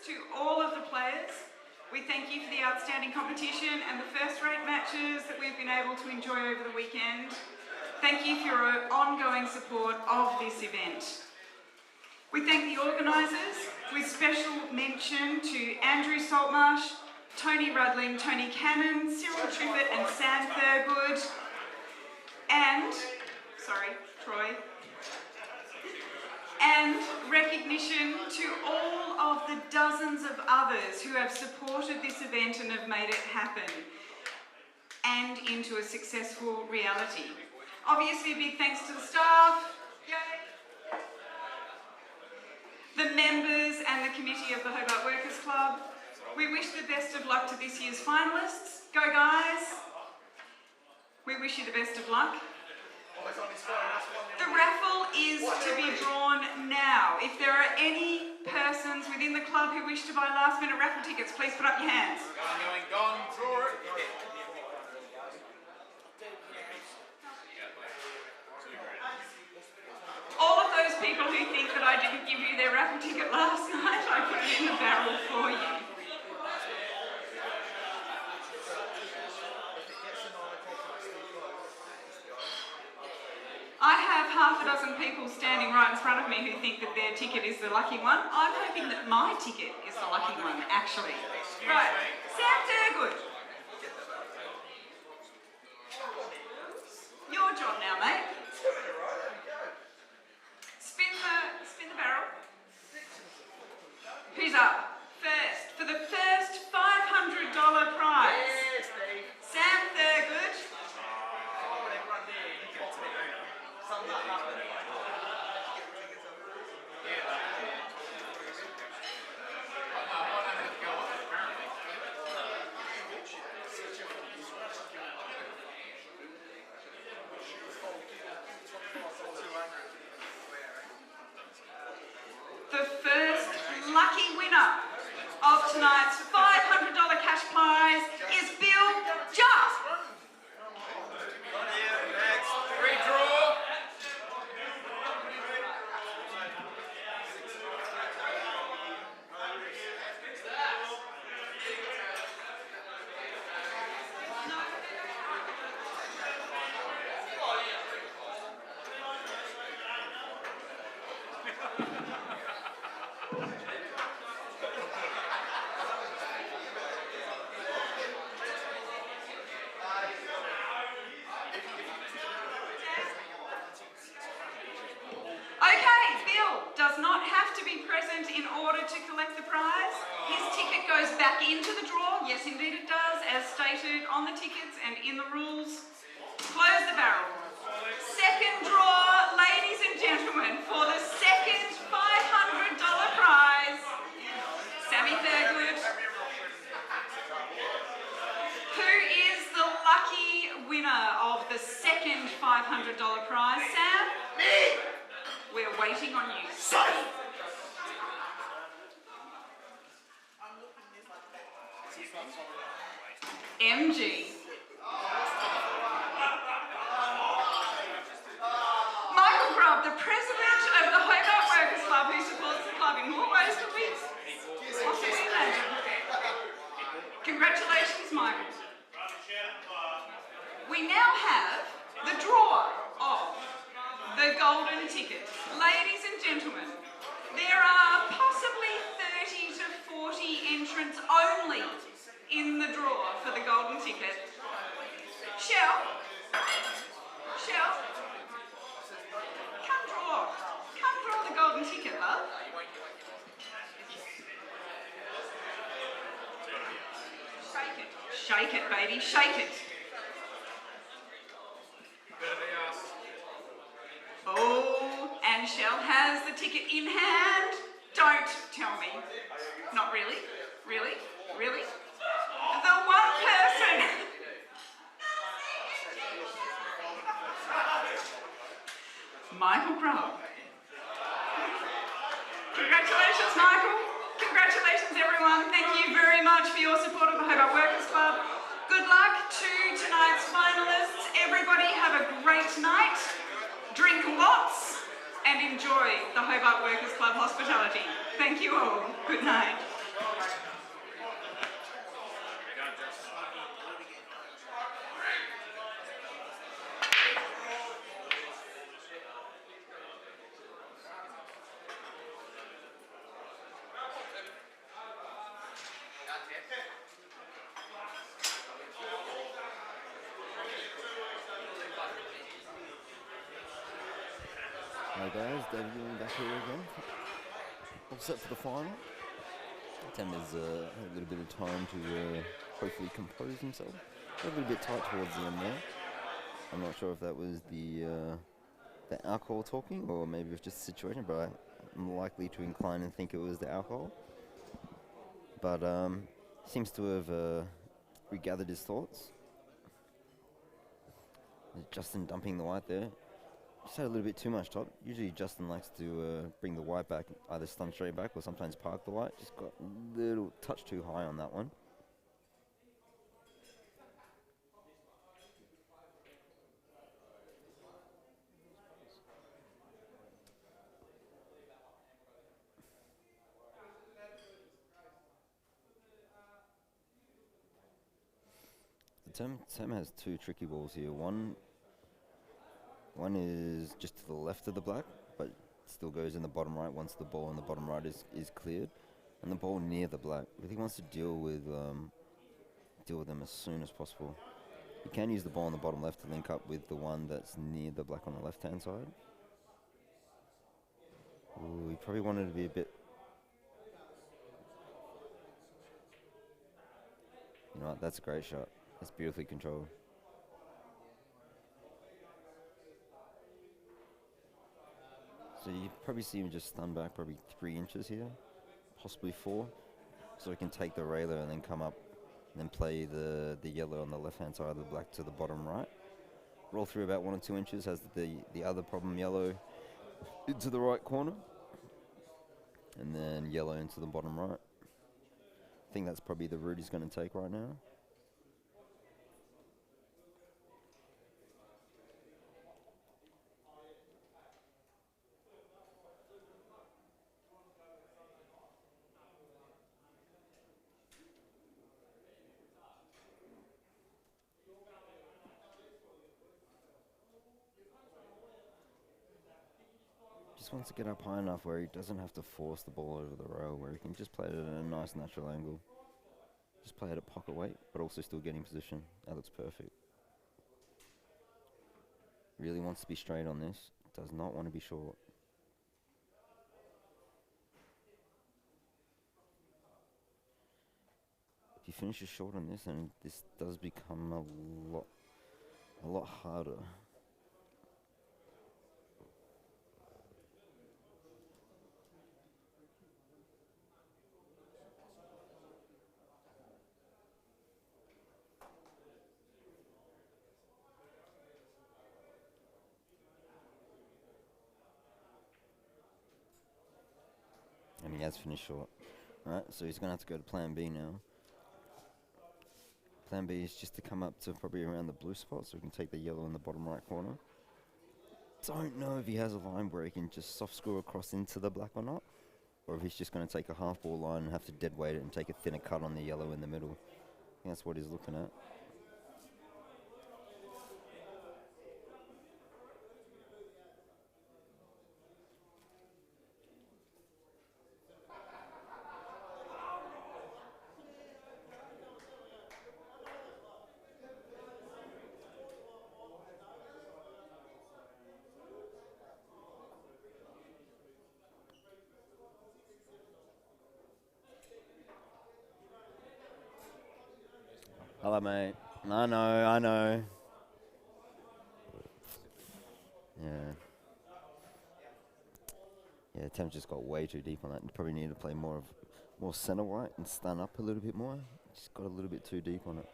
to all of the players. We thank you for the outstanding competition and the first-rate matches that we've been able to enjoy over the weekend. Thank you for your ongoing support of this event. We thank the organisers, with special mention to Andrew Saltmarsh, Tony Rudling, Tony Cannon, Cyril Triffett and Sam Thurgood, and, Troy, and recognition to all of the dozens of others who have supported this event and have made it happen and into a successful reality. Obviously, a big thanks to the staff, yay, the members and the committee of the Hobart Workers Club. We wish the best of luck to this year's finalists. Go guys! We wish you the best of luck. The raffle is to be drawn now. If there are any persons within the club who wish to buy last-minute raffle tickets, please put up your hands. Gone, draw it. All of those people who think that I didn't give you their raffle ticket last night, I put it in the barrel for you. I have half a dozen people standing right in front of me who think that their ticket is the lucky one. I'm hoping that my ticket is the lucky one, actually. Right, Sam Thurgood. Your job now, mate. Spin the barrel. Who's up? First, for the first $500 prize. Sam Thurgood. The first lucky winner of tonight's $500 cash prize is Bill Just. Redraw. Does not have to be present in order to collect the prize. His ticket goes back into the draw. Yes, indeed it does, as stated on the tickets and in the rules. Close the barrel. Second draw, ladies and gentlemen, for the second $500 prize, Sammy Thurgood. Who is the lucky winner of the second $500 prize, Sam? Me! We're waiting on you. MG. Michael Grubb, the president of the Hobart Workers Club, who supports the club in more ways than we possibly imagine. Congratulations, Michael. We now have the drawer of the golden ticket. Ladies and gentlemen, there are possibly 30 to 40 entrants only in the draw for the golden ticket. Shell, come draw the golden ticket, love. Shake it, baby, shake it. Oh, and Shell has the ticket in hand. Don't tell me. Not really? Really? Really? The one person. Michael Grubb. Congratulations, Michael. Congratulations, everyone. Thank you very much for your support of the Hobart Workers Club. Good luck to tonight's finalists. Everybody have a great night. Drink lots and enjoy the Hobart Workers Club hospitality. Thank you all. Good night. Hi guys, David Ewing back here again. All set for the final. Tem has had a little bit of time to hopefully compose himself. A little bit tight towards the end there. I'm not sure if that was the alcohol talking or maybe it was just the situation, but I'm likely to incline and think it was the alcohol. But seems to have regathered his thoughts. Justin dumping the white there. Just had a little bit too much top. Usually Justin likes to bring the white back, either stump straight back or sometimes park the white. Just got a little touch too high on that one. Tem has two tricky balls here. One is just to the left of the black, but still goes in the bottom right once the ball in the bottom right is cleared. And the ball near the black. Really wants to deal with them as soon as possible. You can use the ball on the bottom left to link up with the one that's near the black on the left hand side. Ooh, he probably wanted to be a bit... You know what, that's a great shot. That's beautifully controlled. So you probably see him just stun back probably 3 inches here, possibly 4. So he can take the railer and then come up and then play the yellow on the left hand side of the black to the bottom right. Roll through about 1 or 2 inches, has the other problem yellow into the right corner. And then yellow into the bottom right. I think that's probably the route he's going to take right now. Just wants to get up high enough where he doesn't have to force the ball over the rail, where he can just play it at a nice natural angle. Just play it at pocket weight, but also still getting position. That looks perfect. Really wants to be straight on this. Does not want to be short. If he finishes short on this, then this does become a lot harder. And he has finished short. Alright, so he's going to have to go to plan B now. Plan B is just to come up to probably around the blue spot so we can take the yellow in the bottom right corner. Don't know if he has a line where he can just soft screw across into the black or not, or if he's just going to take a half ball line and have to dead weight it and take a thinner cut on the yellow in the middle. I think that's what he's looking at. Hello, mate. I know. Yeah. Yeah, Tem's just got way too deep on that. You probably need to play more center white and stun up a little bit more. Just got a little bit too deep on it.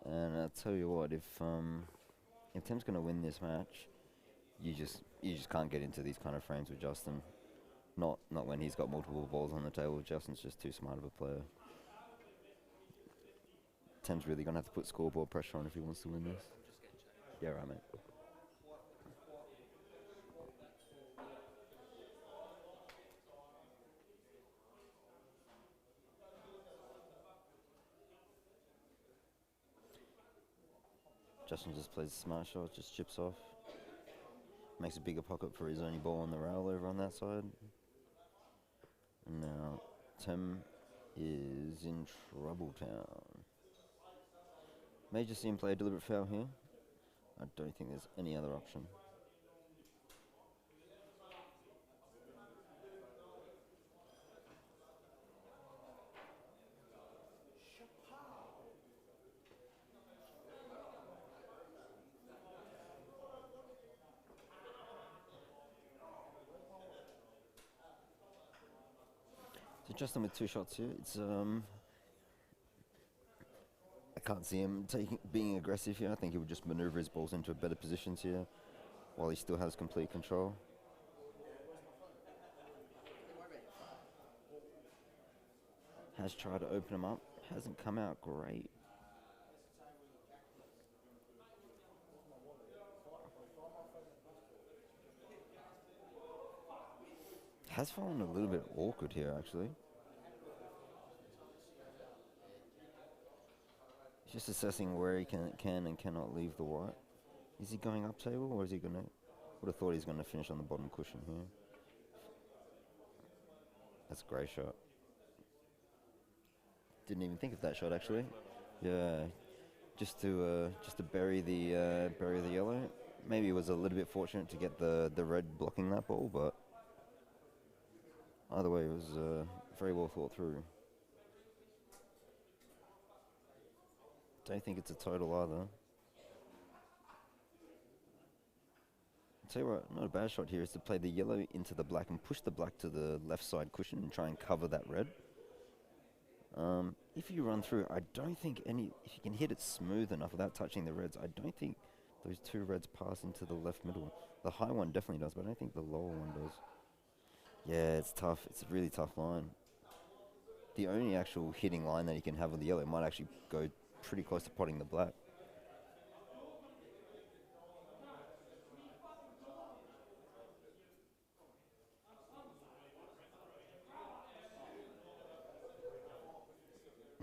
And I'll tell you what, if Tem's gonna win this match, you just can't get into these kind of frames with Justin. Not when he's got multiple balls on the table. Justin's just too smart of a player. Tem's really gonna have to put scoreboard pressure on if he wants to win this. Yeah, right, mate. Justin just plays a smart shot, just chips off. Makes a bigger pocket for his only ball on the rail over on that side. And now Tem is in trouble town. May just see him play a deliberate foul here. I don't think there's any other option. So Justin with 2 shots here. It's I can't see him being aggressive here. I think he would just maneuver his balls into better positions here while he still has complete control. Has tried to open him up. Hasn't come out great. Has fallen a little bit awkward here, actually. He's just assessing where he can and cannot leave the white. Is he going up table, or is he going to... Would have thought he's going to finish on the bottom cushion here. That's a great shot. Didn't even think of that shot, actually. Yeah, just to bury the yellow. Maybe he was a little bit fortunate to get the red blocking that ball, but either way, it was very well thought through. Don't think it's a total either. I'll tell you what, not a bad shot here is to play the yellow into the black and push the black to the left side cushion and try and cover that red. If you run through, I don't think if you can hit it smooth enough without touching the reds, I don't think those 2 reds pass into the left middle. The high one definitely does, but I don't think the lower one does. Yeah, it's tough. It's a really tough line. The only actual hitting line that you can have with the yellow might actually go pretty close to potting the black.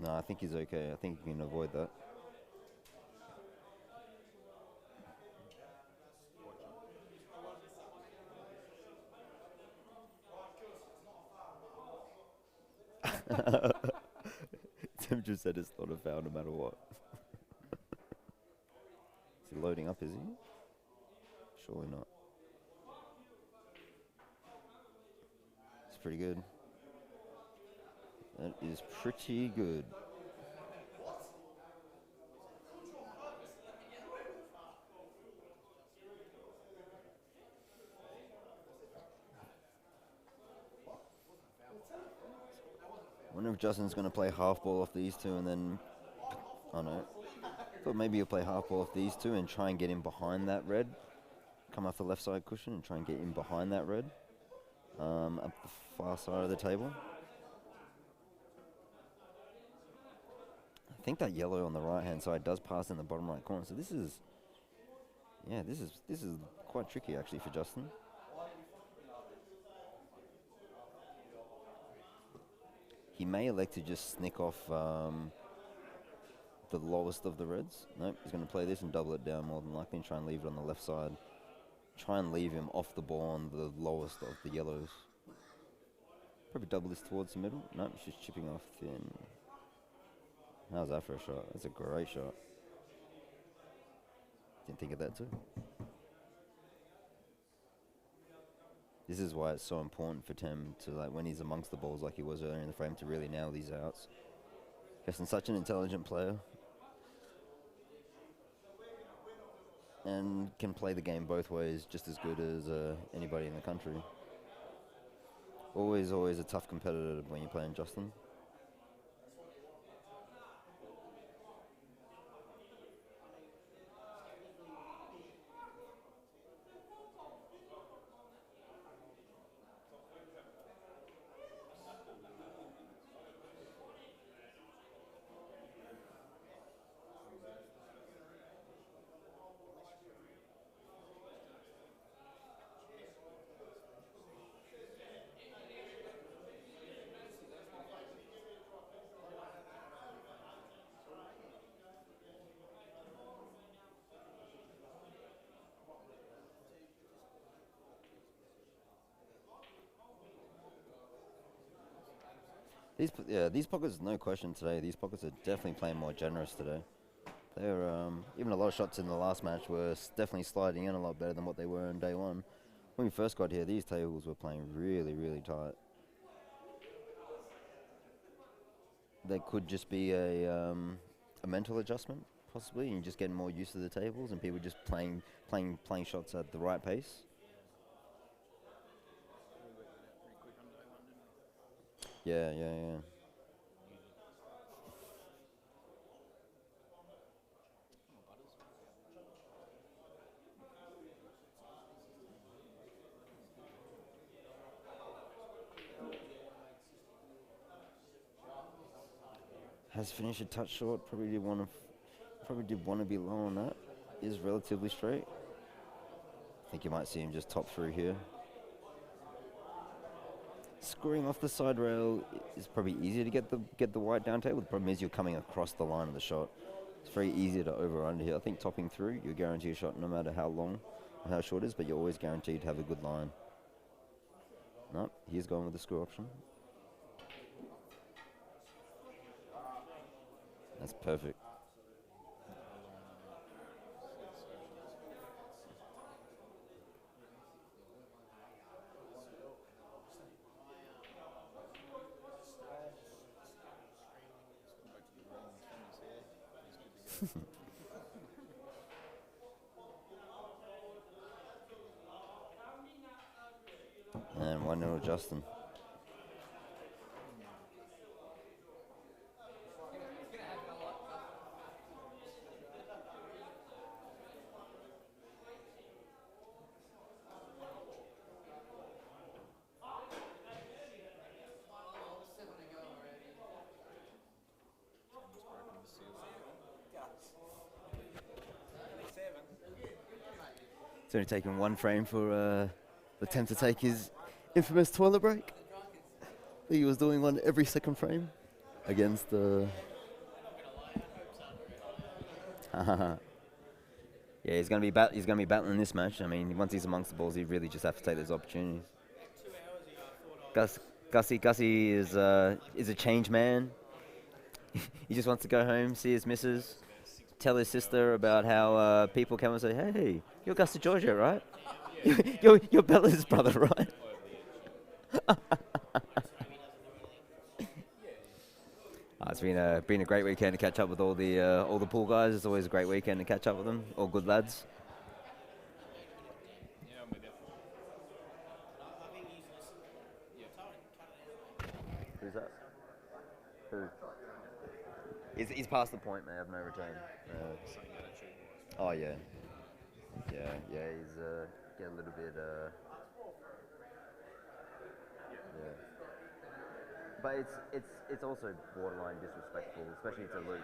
No, I think he's okay. I think he can avoid that. Tim just said it's not a foul no matter what. Is he loading up, is he? Surely not. It's pretty good. That is pretty good. I wonder if Justin's going to play half ball off these 2 and then... Oh no. Thought maybe he'll play half ball off these 2 and try and get him behind that red. Come off the left side cushion and try and get him behind that red. Up the far side of the table. I think that yellow on the right hand side does pass in the bottom right corner. So this is... Yeah, this is quite tricky actually for Justin. He may elect to just snick off the lowest of the reds. Nope, he's going to play this and double it down more than likely and try and leave it on the left side. Try and leave him off the ball on the lowest of the yellows. Probably double this towards the middle. Nope, he's just chipping off thin. How's that for a shot? That's a great shot. Didn't think of that too. This is why it's so important for Tim to, like, when he's amongst the balls like he was earlier in the frame, to really nail these outs. Justin's such an intelligent player. And can play the game both ways just as good as anybody in the country. Always a tough competitor when you're playing Justin. These pockets, no question today. These pockets are definitely playing more generous today. They're even a lot of shots in the last match were definitely sliding in a lot better than what they were on day one. When we first got here, these tables were playing really, really tight. That could just be a mental adjustment, possibly, and you're just getting more used to the tables, and people just playing shots at the right pace. Yeah. Has finished a touch short. Probably did want to be low on that. Is relatively straight. I think you might see him just top through here. Scoring off the side rail is probably easier to get the white down table. The problem is you're coming across the line of the shot. It's very easy to over under here. I think topping through, you're guaranteed a shot no matter how long or how short it is, but you're always guaranteed to have a good line. No, he's going with the screw option. That's perfect. And 1-0 Justin. It's only taken one frame for the Tem to take his infamous toilet break. He was doing one every second frame against the. Yeah, he's gonna be battling this match. I mean, once he's amongst the balls, he really just have to take those opportunities. Gussie is a change man. He just wants to go home, see his missus, tell his sister about how people come and say, "Hey, you're Gus Georgia, right? You're Bella's brother, right?" It's been a great weekend to catch up with all the pool guys. It's always a great weekend to catch up with them. All good lads. Who's that? Who? He's past the point, man. I have no return. Oh yeah. He's get a little bit. Yeah. But it's also borderline disrespectful, especially to Luke.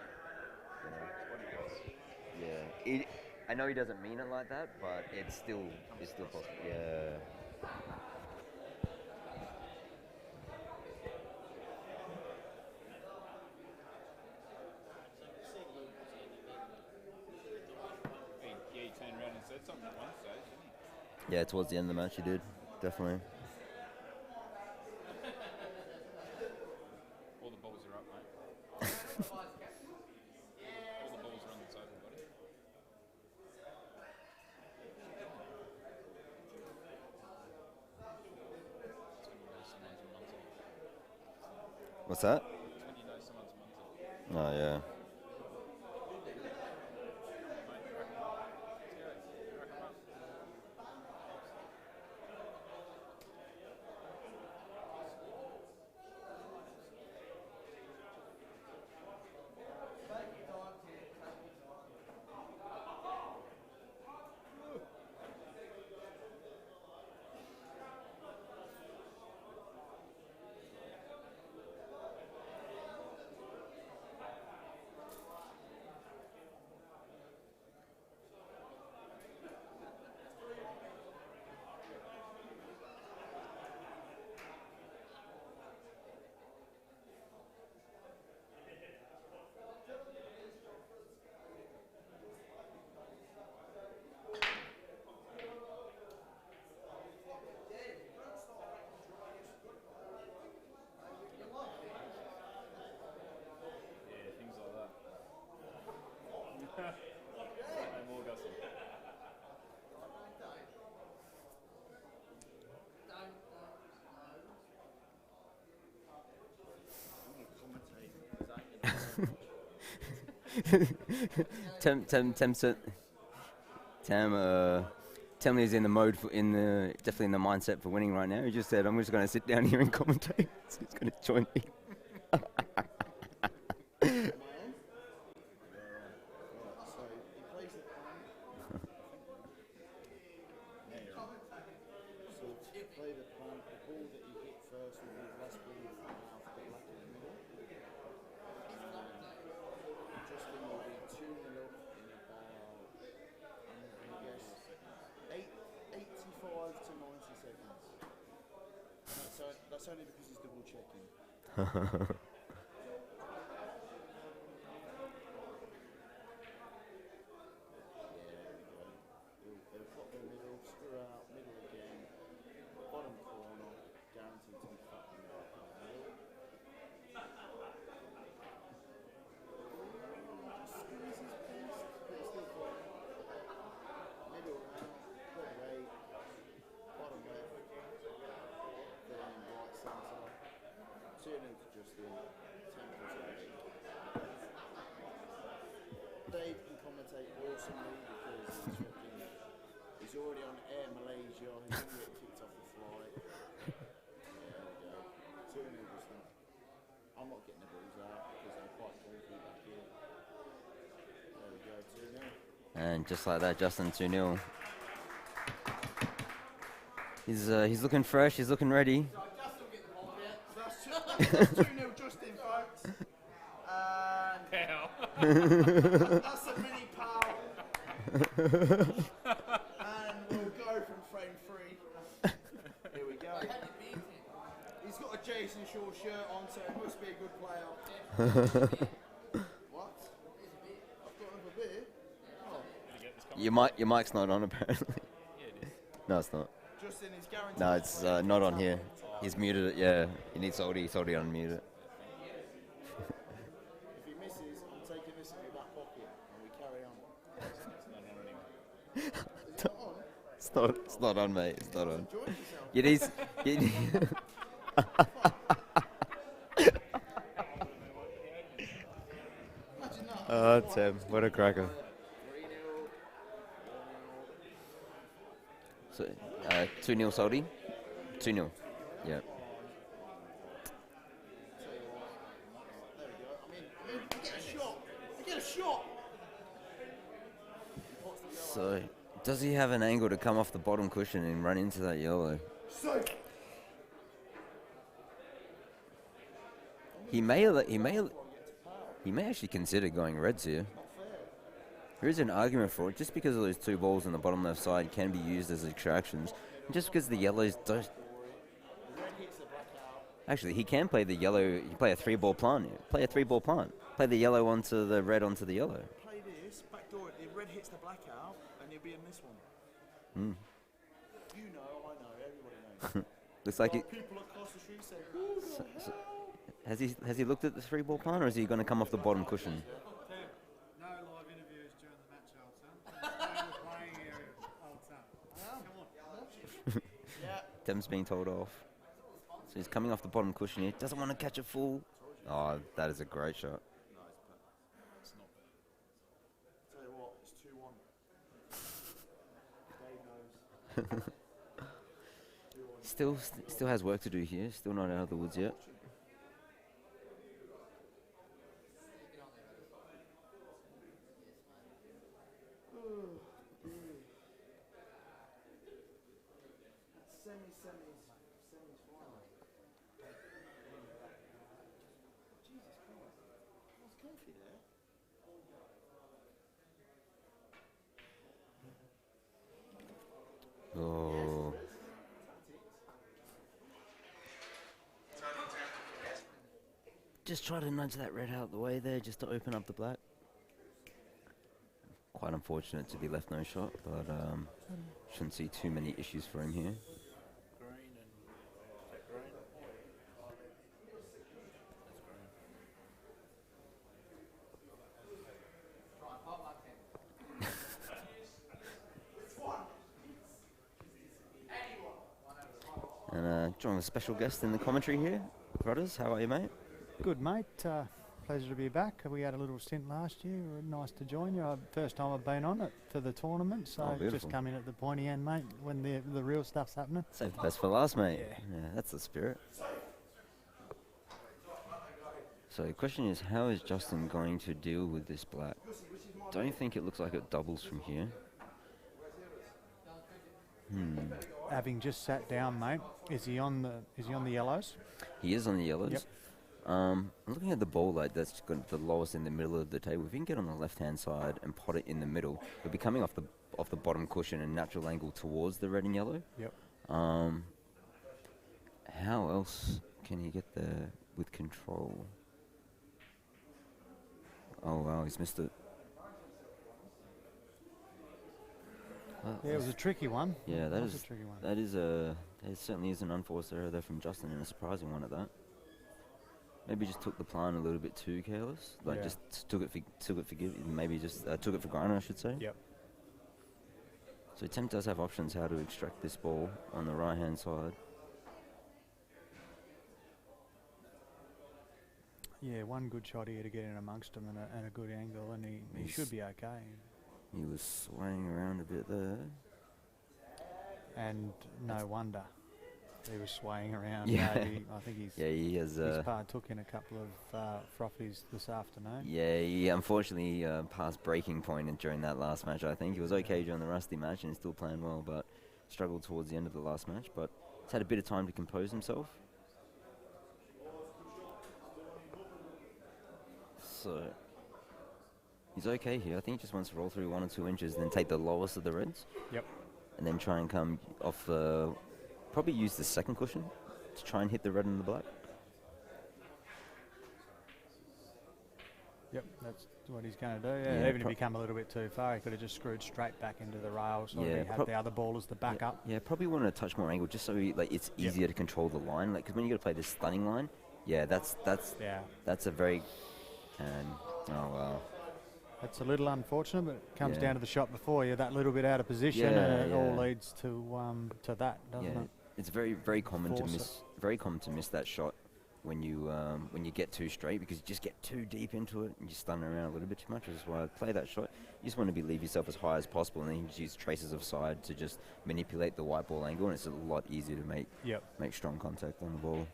You know? Yeah. I know he doesn't mean it like that, but it's still possible. Yeah. He turned around and said something at one stage, didn't he? Yeah, towards the end of the match he did, definitely. All the balls are up, mate. All the balls are on the table, buddy. What's that? When you know someone's munted. Oh yeah. Tem is in the mode definitely in the mindset for winning right now. He just said, "I'm just going to sit down here and commentate." So he's going to join me. That's only because he's double checking. They'll pop the middle, screw out, middle again, bottom corner, guaranteed to be fucking right. Squeeze his best, but still fine. Middle out, bottom right, bottom left, then right centre. 2-0 to Justin, 10 to Dave can commentate awesomely because he's already on Air Malaysia, he's going to get kicked off the flight. There we go. 2-0 Justin. I'm not getting the balls out because I'm quite confident back here. There we go, 2-0. And just like that, Justin 2-0. He's looking fresh. He's looking ready. That's 2-0 Justin, folks. That's a mini pal. And we'll go from frame 3. Here we go. He's got a Jason Shaw shirt on, so he must be a good player. What? I've got another beer? Oh. Your mic's not on apparently. Yeah, it is. No, it's not. Justin is guaranteed. No, it's not on here. He's muted it. Yeah, he needs Salty unmute it. If he misses, I'm taking this in my back pocket and we carry on. It's not on anymore. Is it not on? It's not on, mate. It's not on. Enjoy yourself. It is. Imagine that. Oh, Tim, what a cracker. 3-0. So, 2-0 Salty. 2-0. Yeah. There we go. I mean, get a shot. Get a shot. So, does he have an angle to come off the bottom cushion and run into that yellow? So. He may actually consider going reds here. There is an argument for it, just because of those two balls on the bottom left side can be used as extractions, and just because the yellows don't. Actually, he can play the yellow. You play a 3-ball plant. Here. Play a 3-ball plant. Play the yellow onto the red onto the yellow. Play this backdoor. The red hits the black out, and he'll be in this one. Mm. You know, I know, everybody knows. Looks like it. People across the street say, "Who the hell?" Has he looked at the 3-ball plant, or is he going to come off the bottom cushion? No live interviews during the match, old son. Stay in the playing area, old son. Come on. Yeah. Tim's being told off. So he's coming off the bottom cushion here. Doesn't want to catch a full. Oh, that is a great shot. It's not bad. Tell you what, it's 2-1. Dave knows. Still has work to do here. Still not out of the woods yet. Semis final. Jesus Christ. I was comfy there. Oh. Just try to nudge that red out the way there, just to open up the black. Quite unfortunate to be left no shot, but shouldn't see too many issues for him here. Green and that green. And joining a special guest in the commentary here. Brothers, how are you, mate? Good, mate. pleasure to be back. We had a little stint last year. Nice to join you. First time I've been on it for the tournament, so beautiful. just come in at the pointy end, mate, when the real stuff's happening. Save the best for last, mate. Yeah. Yeah, that's the spirit. So the question is, how is Justin going to deal with this black? Don't think it looks like it doubles from here. Having just sat down, mate, is he on the yellows? He is on the yellows. Yep. I'm looking at the ball like that's got the lowest in the middle of the table. If you can get on the left-hand side and pot it in the middle, it'll be coming off the bottom cushion and natural angle towards the red and yellow. Yep. How else can he get there with control? Oh wow, he's missed it. Yeah, it was a tricky one. Yeah, It that was is a tricky one. that certainly is an unforced error there from Justin, and a surprising one at that. Maybe just took the plan a little bit too careless. Like Yeah. just took it for granted, I should say. Yep. So Tem does have options how to extract this ball on the right hand side. Yeah, one good shot here to get in amongst them and a good angle, and he should be okay. He was swaying around a bit there. And no wonder he was swaying around. Yeah. Maybe, I think He has. he's partook in a couple of frothies this afternoon. Yeah, he unfortunately passed breaking point during that last match. I think he was okay during the Rusty match and he's still playing well, but struggled towards the end of the last match. But he's had a bit of time to compose himself. So he's okay here. I think he just wants to roll through 1 or 2 inches, then take the lowest of the reds. Yep. And then try and come off the. Probably use the second cushion to try and hit the red and the black. Yep, that's what he's going to do. Yeah, Yeah, even if he come a little bit too far, he could have just screwed straight back into the rails, or Yeah, he had the other ball as the backup. Yeah, probably want to touch more angle just so it's Yep. easier to control the line. Like, because when you got to play this stunning line, yeah, that's Yeah, a very. And oh wow. that's a little unfortunate, but it comes Yeah. down to the shot before you, that little bit out of position, Yeah, and it all yeah. leads to that, doesn't Yeah, it? it's very common to Force miss. Very common to miss that shot when you get too straight, because you just get too deep into it and you stun around a little bit too much. Which is why I play that shot. You just want to leave yourself as high as possible, and then you just use traces of side to just manipulate the white ball angle, and it's a lot easier to Yep. make strong contact on the ball.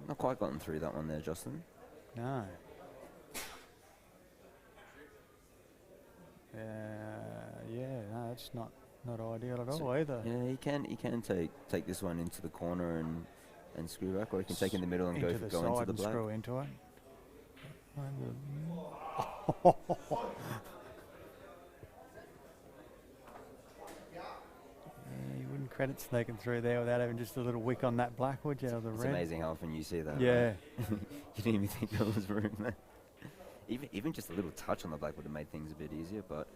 Not quite gotten through that one there, Justin. No. Yeah, no, it's not ideal at all either. Yeah, he can take this one into the corner and screw back, or he can take it in the middle and into go the into side the and black. screw into it. You wouldn't credit sneaking through there without having just a little wick on that black, would you? Or the It's red? amazing how often you see that. Yeah. Right? You didn't even think there was room there. Even just a little touch on the black would have made things a bit easier, but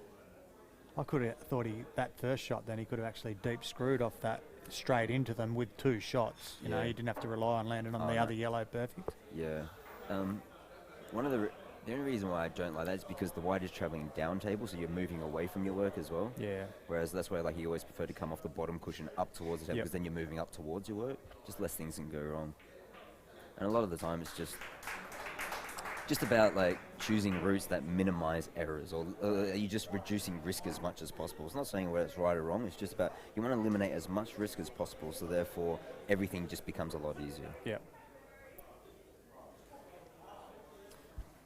I could have thought that first shot, then he could have actually deep screwed off that straight into them with 2 shots. You know, Yeah. he didn't have to rely on landing on Oh, the no. other yellow perfect. yeah. One of the only reason why I don't like that is because the white is traveling down table, so you're moving away from your work as well. Yeah. Whereas that's why he always prefer to come off the bottom cushion up towards the table, Yep. because then you're moving up towards your work. Just less things can go wrong. And a lot of the time it's just about choosing routes that minimize errors, or are you just reducing risk as much as possible? It's not saying whether it's right or wrong. It's just about you want to eliminate as much risk as possible, so therefore everything just becomes a lot easier. Yeah.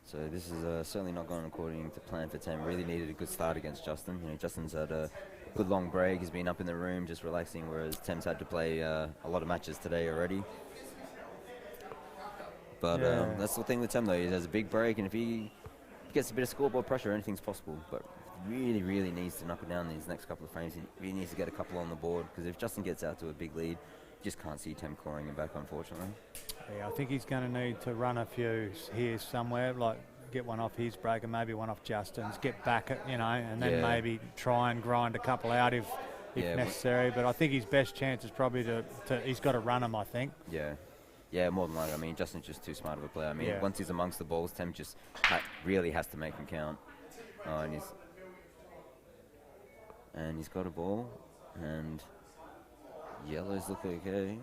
So this is certainly not going according to plan for Tem. Really needed a good start against Justin. You know, Justin's had a good long break. He's been up in the room just relaxing, whereas Tem's had to play a lot of matches today already. But Yeah. that's the thing with Tem, though. He has a big break, and if he gets a bit of scoreboard pressure, anything's possible. But really needs to knock it down these next couple of frames. He really needs to get a couple on the board, because if Justin gets out to a big lead, you just can't see Tem clawing him back, unfortunately. Yeah, I think he's going to need to run a few here somewhere, like get one off his break and maybe one off Justin's, get back at, and then Yeah. maybe try and grind a couple out if Yeah, necessary. But I think his best chance is probably to he's got to run them, I think. Yeah, more than likely. I mean, Justin's just too smart of a player. I mean, Yeah. once he's amongst the balls, Tem just really has to make him count. Oh, and he's got a ball, and yellows look okay.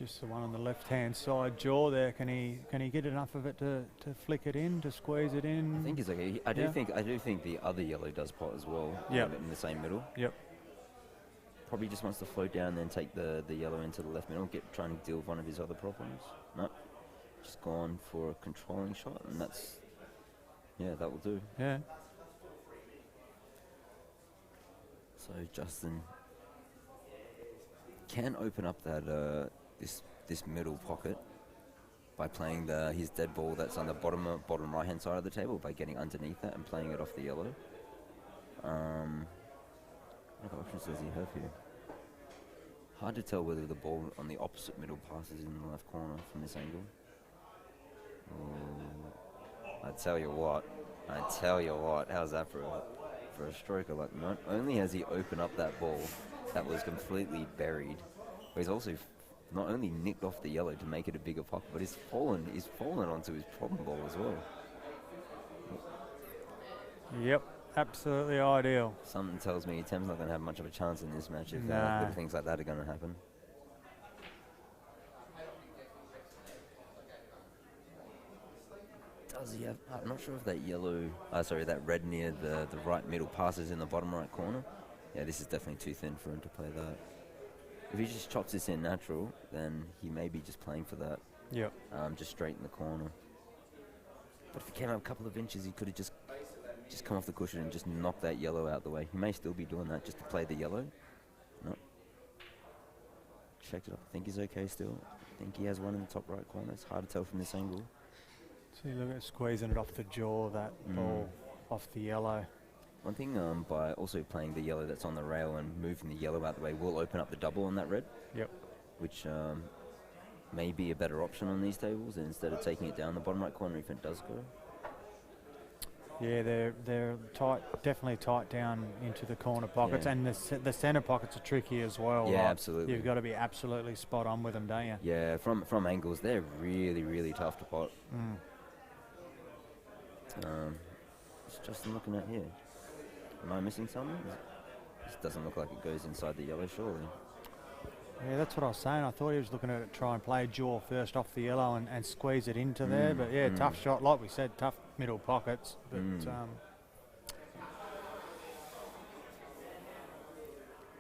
Just the one on the left-hand side jaw there. Can he get enough of it to flick it in, to squeeze it in? I think he's okay. I do think the other yellow does pot as well. Yep. In the same middle. Yep. Probably just wants to float down and then take the yellow into the left middle, trying to deal with one of his other problems. No, just gone for a controlling shot, and that will do. Yeah. So Justin can open up that this middle pocket by playing his dead ball that's on the bottom right hand side of the table, by getting underneath that and playing it off the yellow. What options does he have here? Hard to tell whether the ball on the opposite middle passes in the left corner from this angle. I tell you what, how's that for a stroker? Like, not only has he opened up that ball that was completely buried, but he's also not only nicked off the yellow to make it a bigger pocket, but he's fallen onto his problem ball as well. Yep, absolutely ideal. Something tells me Tem's not going to have much of a chance in this match if Nah. little things like that are going to happen. Does he have? I'm not sure if that red near the right middle passes in the bottom right corner. Yeah, this is definitely too thin for him to play that. If he just chops this in natural, then he may be just playing for that. Yep. Just straight in the corner. But if he came out a couple of inches, he could have just come off the cushion and just knocked that yellow out the way. He may still be doing that just to play the yellow. No. Checked it up. I think he's okay still. I think he has one in the top right corner. It's hard to tell from this angle. See, look at squeezing it off the jaw, that ball off the yellow. One thing, by also playing the yellow that's on the rail and moving the yellow out the way, will open up the double on that red. Yep. Which may be a better option on these tables instead of taking it down the bottom right corner if it does go. Yeah, they're tight, definitely tight down into the corner pockets, Yeah. and the centre pockets are tricky as well. Yeah, right? absolutely. You've got to be absolutely spot on with them, don't you? Yeah, from angles, they're really, really tough to pot. What's Justin looking at here? Am I missing something? This doesn't look like it goes inside the yellow, surely. Yeah, that's what I was saying. I thought he was looking at it, try and play jaw first off the yellow and squeeze it into there. But yeah, tough shot, like we said, tough middle pockets. But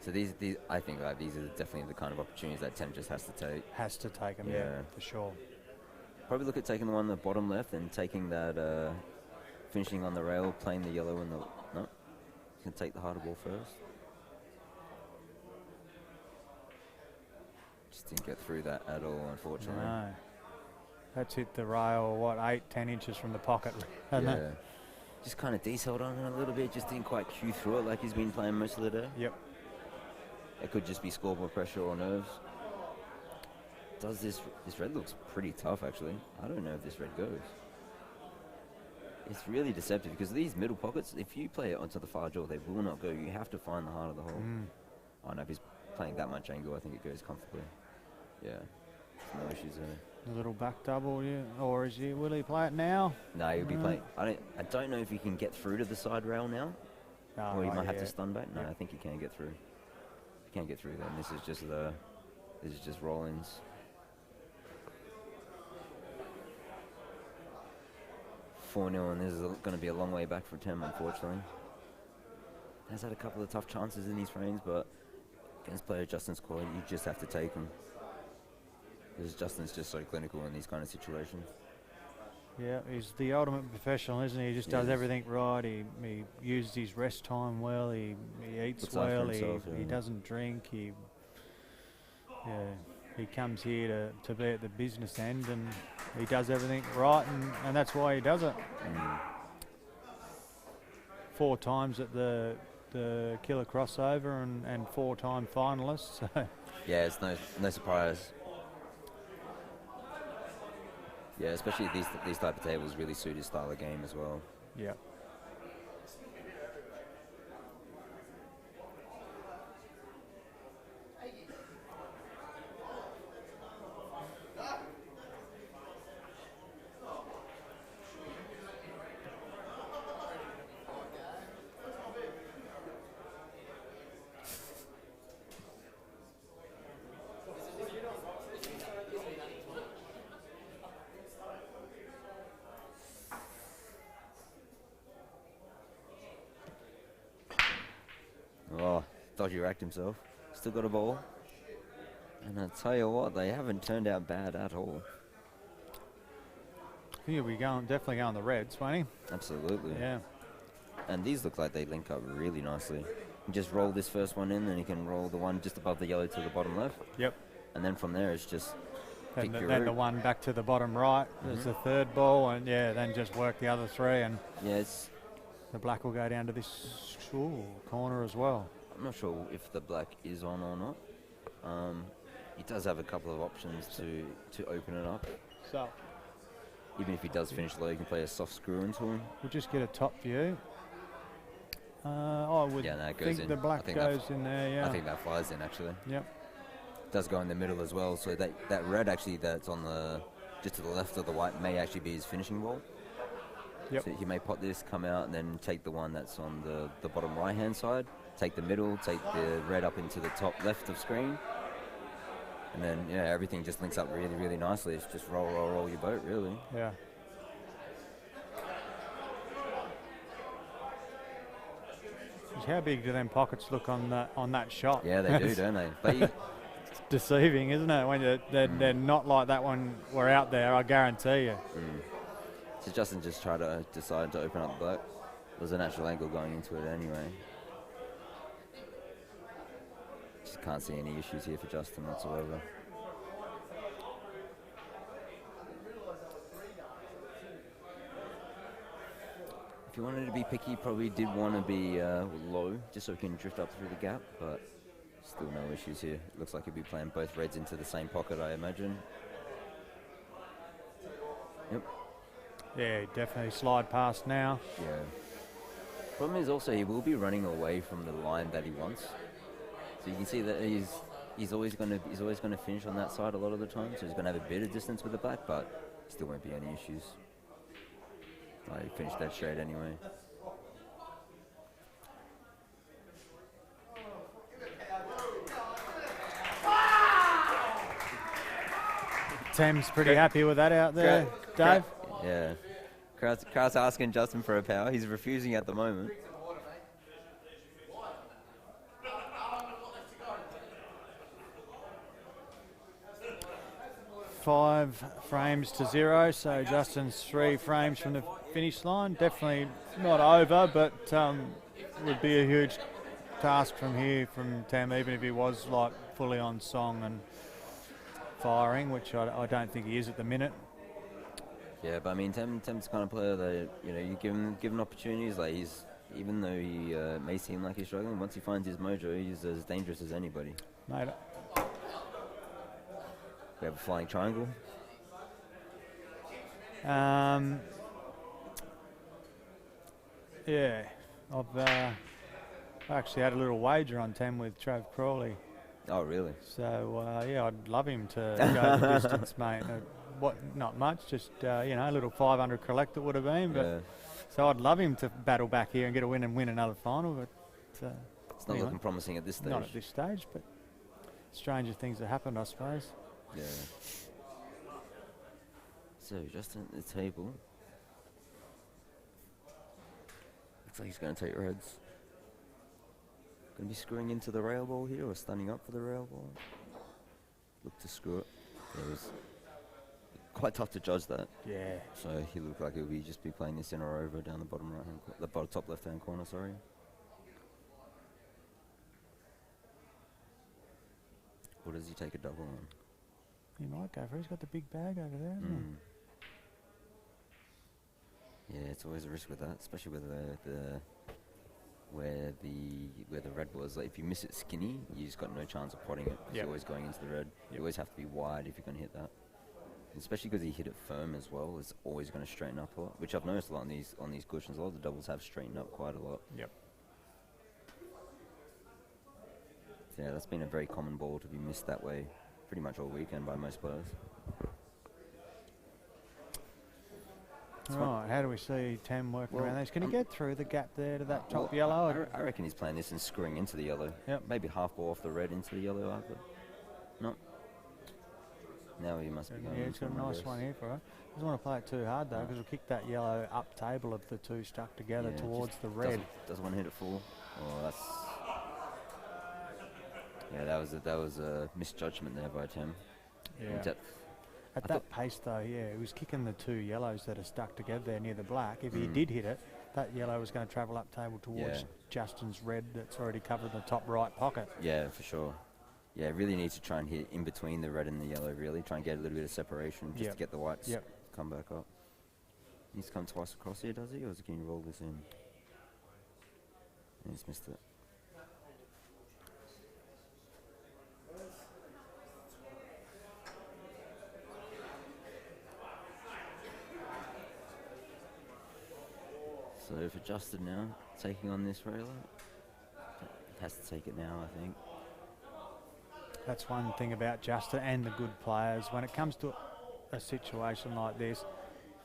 So these I think these are definitely the kind of opportunities that Tem just has to take. has to take them, yeah, Yeah. for sure. Probably look at taking the one on the bottom left and taking that, finishing on the rail, playing the yellow in the... No, you can take the harder ball first. Just didn't get through that at all, unfortunately. No. That's hit the rail, 8-10 inches from the pocket, hasn't Yeah. it? Just kind of detailed on it a little bit, just didn't quite cue through it like he's been playing most of the day. Yep. It could just be scoreboard pressure or nerves. This red looks pretty tough, actually. I don't know if this red goes. It's really deceptive because these middle pockets, if you play it onto the far jaw, they will not go. You have to find the heart of the hole. Oh no, if he's playing that much angle, I think it goes comfortably. Yeah, no issues there. A little back double, yeah. Or will he play it now? No, he'll be playing. I don't know if he can get through to the side rail now, Oh, or he right, might have yeah. to stun back. No, Yeah. I think he can get through. He can get through then. This is just roll-ins. (4-0), and this is going to be a long way back for Tem, unfortunately. Has had a couple of tough chances in these frames, but against player Justin's squad, you just have to take them. Because Justin's just so clinical in these kind of situations. Yeah, he's the ultimate professional, isn't he? He just does Yes. everything right. He uses his rest time well. He eats Looks after well. himself, He yeah. doesn't drink. He comes here to be at the business end, and he does everything right, and that's why he does it. 4 times at the Killer Crossover and 4-time finalist. So Yeah, it's no surprise. Yeah, especially these type of tables really suit his style of game as well. yeah. Oh, dodgy racked himself. Still got a ball. And I tell you what, they haven't turned out bad at all. I think he'll be definitely going the reds, won't he? Absolutely. Yeah. And these look like they link up really nicely. You just roll this first one in, then you can roll the one just above the yellow to the bottom left. Yep. And then from there, it's just pick your Then route. the one back to the bottom right is the third ball, and then just work the other three, and Yeah, it's. the black will go down to this corner as well. I'm not sure if the black is on or not. He does have a couple of options to open it up. So Even if he does finish low, you can play a soft screw into him. we'll just get a top view. I would Yeah, no, it goes think in. the I black think that goes in there, yeah. I think that flies in actually. Yep. Does go in the middle as well. So that red actually that's on the just to the left of the white may actually be his finishing ball. Yep. So he may pot this, come out, and then take the one that's on the bottom right hand side. Take the middle, take the red up into the top left of screen. And then everything just links up really, really nicely. It's just roll your boat really. Yeah. How big do them pockets look on that shot? Yeah, they do, don't they? But It's deceiving, isn't it? When they're not like that when we're out there, I guarantee you. So Justin just tried to decide to open up the black. There's a natural angle going into it anyway. Just can't see any issues here for Justin whatsoever. If you wanted to be picky, probably did want to be low, just so he can drift up through the gap, but still no issues here. Looks like he'll be playing both reds into the same pocket, I imagine. Yep. Yeah, definitely slide past now. Yeah. Problem is also he will be running away from the line that he wants. So you can see that he's always going to finish on that side a lot of the time. So he's going to have a bit of distance with the black, but still won't be any issues. Oh, he finished that straight anyway. Tim's pretty happy with that out there, Dave. Yeah. Crowd's asking Justin for a power. He's refusing at the moment. Five frames to 0, so Justin's 3 frames from the finish line. Definitely not over, but would be a huge task from here from Tam, even if he was like fully on song and firing, which I don't think he is at the minute. Yeah, but I mean, Tim's the kind of player that you give him opportunities. Like even though he may seem like he's struggling, once he finds his mojo, he's as dangerous as anybody. Mate, We have a flying triangle. yeah, I've actually had a little wager on 10 with Trav Crawley. Oh, really? So, yeah, I'd love him to go the distance, mate. Not much, just, a little 500 collect it would have been. But Yeah. So I'd love him to battle back here and get a win and win another final, but It's not looking promising at this stage. not at this stage, but stranger things have happened, I suppose. Yeah. So, Justin at the table. Looks like he's going to take reds. Going to be screwing into the rail ball here or standing up for the rail ball? Look to screw it. It was quite tough to judge that. Yeah. So he looked like he'll be just be playing this in or over down the bottom right hand, the bottom top left hand corner. Sorry. Or does he take a double on? He might go for it. He's got the big bag over there, hasn't he? Yeah, it's always a risk with that, especially with where the red was. Like if you miss it skinny, you just got no chance of potting it. 'Cause you're always going into the red. You always have to be wide if you're going to hit that. And especially because he hit it firm as well, it's always going to straighten up a lot. Which I've noticed a lot on these cushions. A lot of the doubles have straightened up quite a lot. Yep. So yeah, that's been a very common ball to be missed that way, pretty much all weekend by most players. Right, how do we see Tam working around this? Can he get through the gap there to that top yellow? I reckon he's playing this and screwing into the yellow. Yep. Maybe half ball off the red into the yellow after. No. Now he must be going. Yeah, he's got a nice one here for it. Doesn't want to play it too hard though, because we'll kick that yellow up table of the two stuck together Yeah, towards just the red. Doesn't want to hit it full. Oh, that's Yeah, that was a misjudgment there by Tim. In Yeah. depth. At I that pace, though, yeah, he was kicking the 2 yellows that are stuck together there near the black. If he Mm. did hit it, that yellow was going to travel up table towards Yeah. Justin's red that's already covered the top right pocket. Yeah, for sure. Yeah, really needs to try and hit in between the red and the yellow, really. Try and get a little bit of separation just Yep. to get the whites Yep. come back up. He's come twice across here, does he? Or can you roll this in? He's missed it. So for Justin now, taking on this railer. Has to take it now, I think. That's one thing about Justin and the good players. When it comes to a situation like this,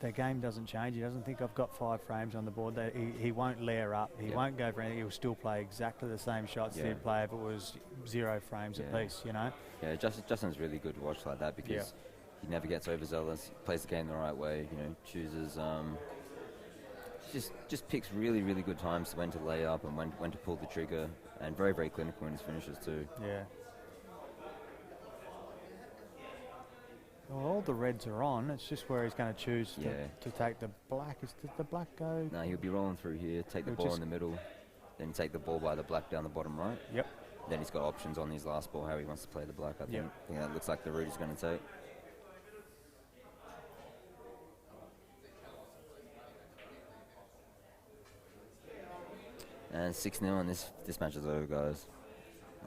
their game doesn't change. He doesn't think I've got 5 frames on the board. He won't layer up. He Yeah. won't go for anything. He'll still play exactly the same shots Yeah. he'd play if it was 0 frames Yeah. apiece, you know? Yeah, Justin's really good to watch like that because he never gets overzealous. He plays the game the right way. You know, chooses just picks really good times when to lay up and when to pull the trigger, and very clinical in his finishes too. Yeah. Well, all the reds are on. It's just where he's going to choose to take the black. Does the black go? No, he'll be rolling through here, take the He'll ball just- in the middle, then take the ball by the black down the bottom right. Yep. Then he's got options on his last ball how he wants to play the black. I think. Yep. I think that looks like the route he's going to take. And 6-0, and this match is over, guys.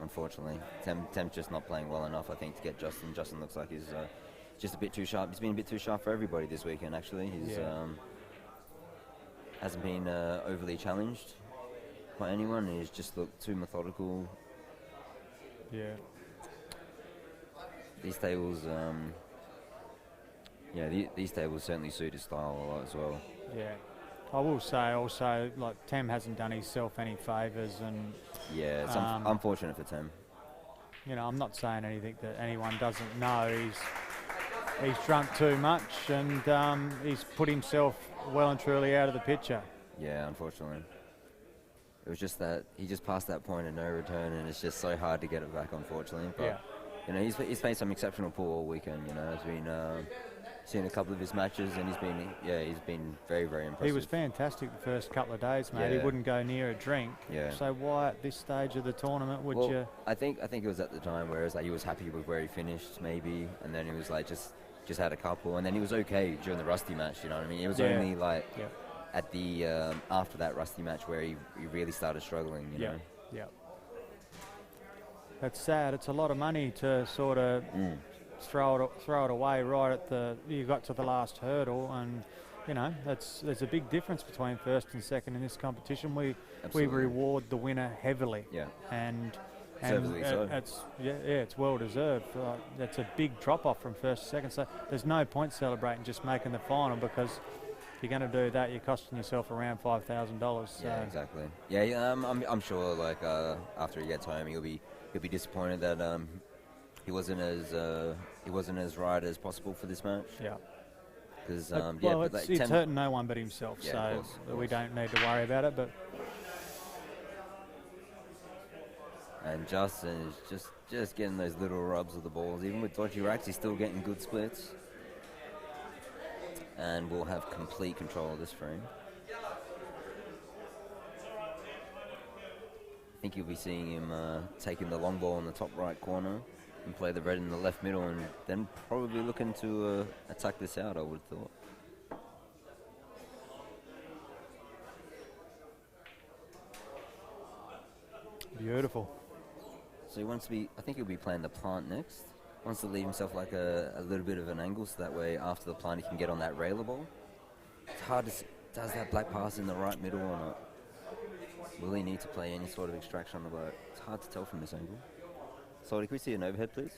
Unfortunately, Tem's just not playing well enough, I think, to get Justin. Justin looks like he's just a bit too sharp. He's been a bit too sharp for everybody this weekend, actually. He's hasn't been overly challenged by anyone. He's just looked too methodical. Yeah. These tables, these tables certainly suit his style a lot as well. Yeah. I will say also, like, Tem hasn't done himself any favours, and Yeah, it's unfortunate for Tem. you know, I'm not saying anything that anyone doesn't know. He's drunk too much, and he's put himself well and truly out of the picture. Yeah, unfortunately. It was just that he just passed that point of no return, and it's just so hard to get it back, unfortunately. But you know, he's played some exceptional pool all weekend. You know, it's been seen a couple of his matches, and he's been very impressive. He was fantastic the first couple of days, mate. He Yeah. wouldn't go near a drink. Yeah. So why at this stage of the tournament would you? I think it was at the time where it was like he was happy with where he finished, maybe, and then he was like just had a couple, and then he was okay during the Rusty match. You know what I mean? It was only like at the after that Rusty match where he really started struggling. You know? Yeah. That's sad. It's a lot of money to sort of throw it away right at you got to the last hurdle, and you know there's a big difference between first and second in this competition. We reward the winner heavily. Yeah. And Deservedly so. it's well deserved. That's a big drop off from first to second. So there's no point celebrating just making the final, because if you're going to do that, you're costing yourself around $5,000. So. Yeah, exactly. Yeah, I'm sure. Like after he gets home, he'll be disappointed that he wasn't as right as possible for this match. Yeah. Because it's hurting no one but himself. Yeah, so of course. we don't need to worry about it. But and Justin is just getting those little rubs of the balls. Even with dodgy racks, he's still getting good splits. And we'll have complete control of this frame. I think you'll be seeing him taking the long ball in the top right corner and play the red in the left middle, and then probably looking to attack this out, I would have thought. beautiful. So he wants to be, I think he'll be playing the plant next. Wants to leave himself like a little bit of an angle, so that way after the plant he can get on that railer ball. It's hard to see, does that black pass in the right middle or not? Will he need to play any sort of extraction on the black? It's hard to tell from this angle. Sorry, can we see an overhead, please?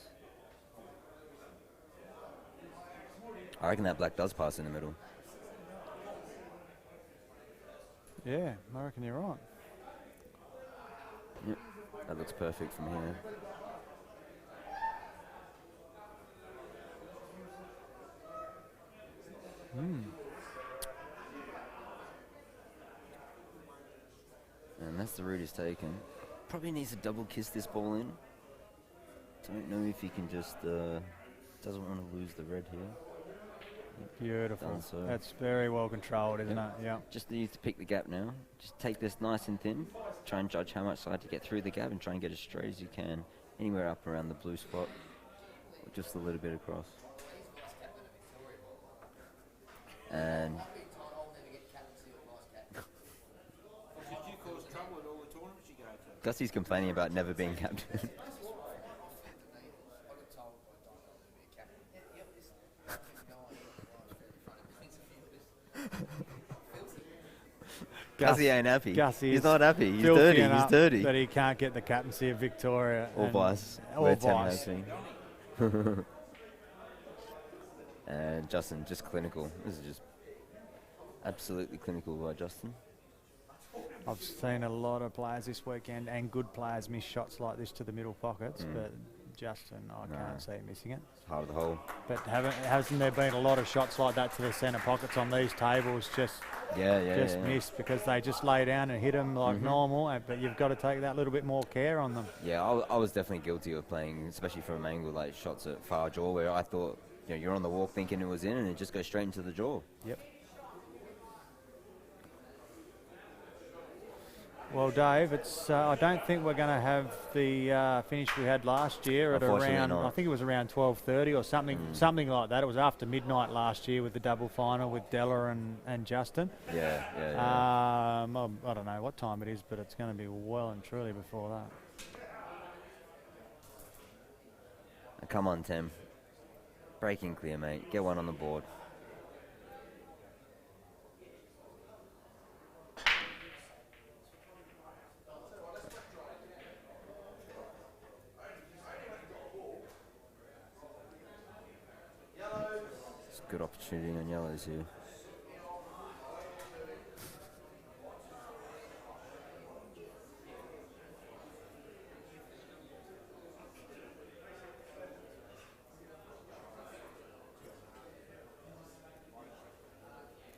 I reckon that black does pass in the middle. Yeah, I reckon you're right. Yep, that looks perfect from here. And that's the route he's taken. Probably needs to double kiss this ball in. Don't know if he can just doesn't want to lose the red here. Beautiful. Done so. That's very well controlled, isn't it? Yeah. Just needs to pick the gap now. Just take this nice and thin. Try and judge how much side to get through the gap and try and get as straight as you can. Anywhere up around the blue spot. Or just a little bit across. And Did you cause trouble at all the tournaments you go to? Gussie's complaining about never being captain. Gussie ain't happy. Gussie He's is not happy. He's filthy dirty. He's enough dirty. that he can't get the captaincy of Victoria. Or and- vice. Or Where Tem vice. has been. And Justin, just clinical. This is just absolutely clinical by Justin. I've seen a lot of players this weekend and good players miss shots like this to the middle pockets, but Justin, I can't see him missing it. It's heart of the hole. But hasn't there been a lot of shots like that to the centre pockets on these tables just Yeah. missed because they just lay down and hit them like normal, but you've got to take that little bit more care on them. Yeah, I was definitely guilty of playing, especially from an angle like shots at far jaw, where I thought, you're on the walk thinking it was in, and it just goes straight into the jaw. Yep. Well, Dave, it's. I don't think we're going to have the finish we had last year at Unfortunately around. not. I think it was around 12:30 or something like that. It was after midnight last year with the double final with Della and Justin. Yeah. I don't know what time it is, but it's going to be well and truly before that. Come on, Tim. Breaking clear, mate. Get one on the board. It's a good opportunity on yellows here.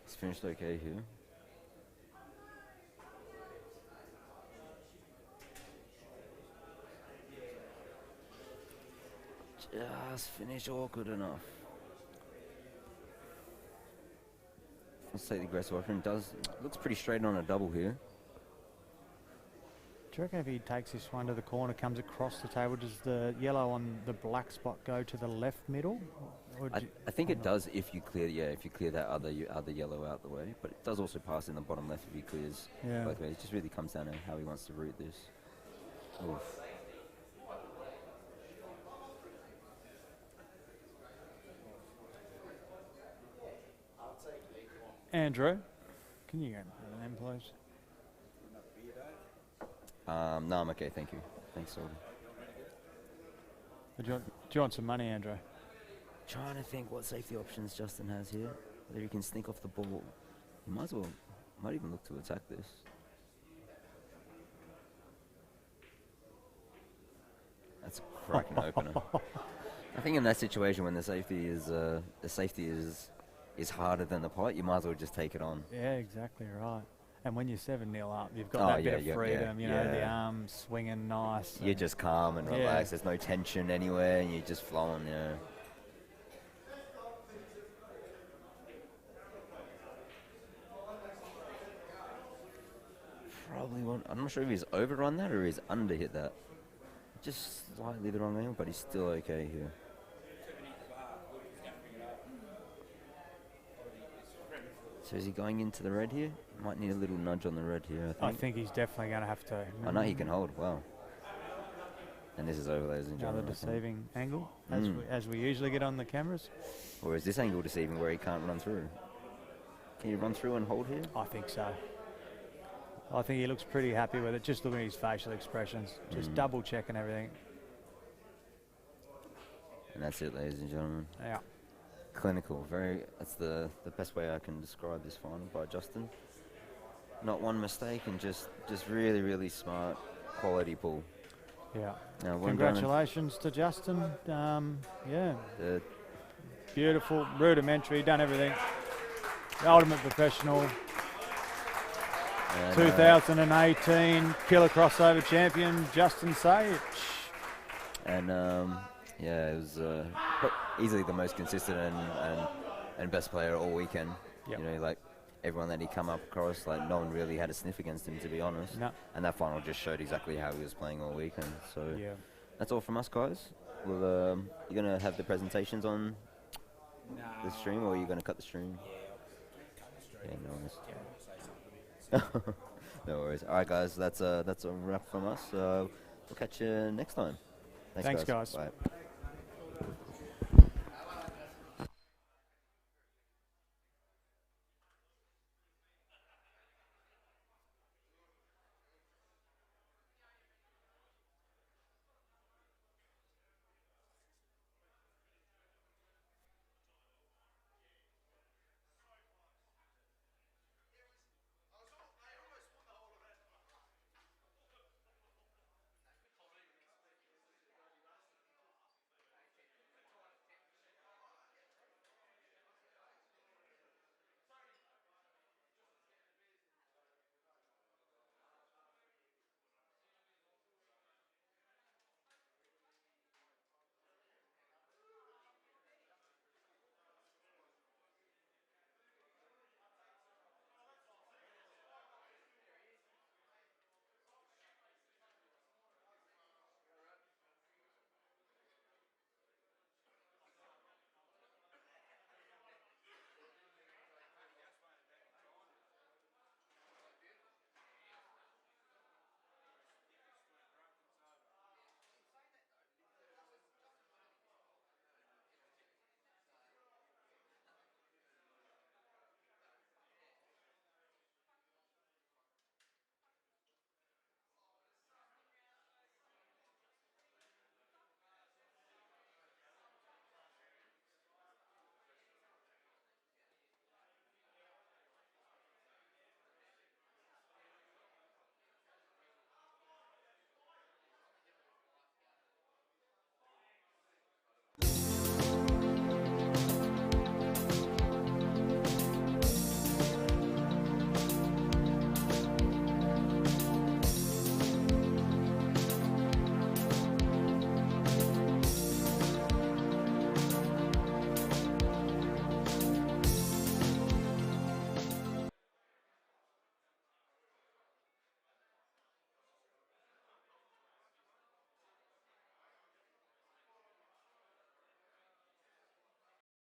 It's finished okay here. Just finish all good enough. Let's take the aggressive option. Looks pretty straight on a double here. Do you reckon if he takes this one to the corner, comes across the table, does the yellow on the black spot go to the left middle? Or I think it does if you clear that other yellow out the way, but it does also pass in the bottom left if he clears both ways. It just really comes down to how he wants to route this. Oof. Andrew, can you go to them, please? No, I'm okay, thank you. Thanks, Sorby. Do you want some money, Andrew? Trying to think what safety options Justin has here. Whether he can sneak off the ball. He might even look to attack this. That's a cracking opener. I think in that situation when the safety is harder than the pot, you might as well just take it on. Yeah, exactly right. And when you're 7-0 up, you've got that bit of freedom, the arms swinging nice. You're just calm and relaxed. There's no tension anywhere, and you're just flowing, Probably one. I'm not sure if he's overrun that or he's under hit that. Just slightly the wrong angle, but he's still okay here. So is he going into the red here? Might need a little nudge on the red here, I think he's definitely going to have to. I know he can hold. Wow. And this is over, ladies and Another gentlemen. deceiving angle, as we usually get on the cameras. Or is this angle deceiving where he can't run through? Can you run through and hold here? I think so. I think he looks pretty happy with it. Just looking at his facial expressions, just double checking everything. And that's it, ladies and gentlemen. Yeah. Clinical. That's the best way I can describe this final by Justin. Not one mistake and just really, really smart quality pull. Yeah. Now, Congratulations to Justin. Beautiful, rudimentary, done everything. The ultimate professional. And, 2018 Killer Crossover Champion, Justin Sage. And yeah, it was easily the most consistent and best player all weekend. Yep. You know, like everyone that he come up across, like no one really had a sniff against him, to be honest. No. And that final just showed exactly how he was playing all weekend. So Yeah. that's all from us, guys. We'll you're gonna have the presentations on the stream, or are you gonna cut the stream? Yeah, no worries. No worries. All right, guys, that's a wrap from us. We'll catch you next time. Thanks, guys. Bye.